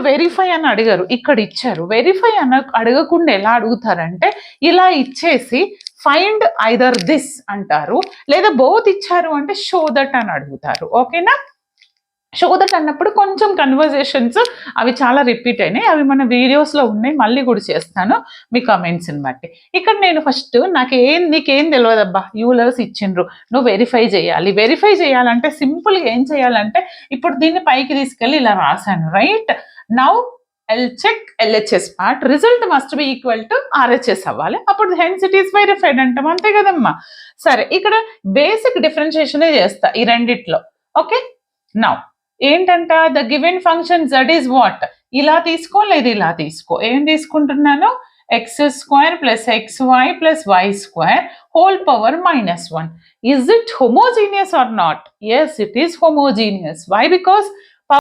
Verify అని అడిగారు, ఇక్కడ ఇచ్చారు. వెరిఫై అడగకుండా ఎలా అడుగుతారంటే ఇలా ఇచ్చేసి ఫైండ్ ఐదర్ దిస్ అంటారు, లేదా బోత్ ఇచ్చారు అంటే షో దట్ అని అడుగుతారు. ఓకేనా? షో దట్ అన్నప్పుడు కొంచెం కన్వర్జేషన్స్ అవి చాలా రిపీట్ అయినాయి, అవి మన వీడియోస్లో ఉన్నాయి, మళ్ళీ కూడా చేస్తాను మీ కమెంట్స్ని బట్టి. ఇక్కడ నేను ఫస్ట్ నీకేం తెలియదబ్బా, యూలర్స్ ఇచ్చిండ్రు, నువ్వు వెరిఫై చేయాలి. వెరిఫై చేయాలంటే సింపుల్గా ఏం చేయాలంటే ఇప్పుడు దీన్ని పైకి తీసుకెళ్ళి ఇలా రాశాను, right? Now check LHS part, result must be equal to RHS అవ్వాలి, అప్పుడు హెన్స్ ఇట్ ఈస్ వెరిఫైడ్ అంటాం, అంతే కదమ్మా. సరే, ఇక్కడ బేసిక్ డిఫరెన్షియేషనే చేస్తా ఈ రెండిట్లో. ఓకే, నౌ ఏంటంట, the given function z is what, ఇలా తీసుకో లేదు ఇలా తీసుకో. ఏం తీసుకుంటున్నాను, x² + xy + y² whole power -1. Is it homogeneous or not? Yes, it is homogeneous. Why? Because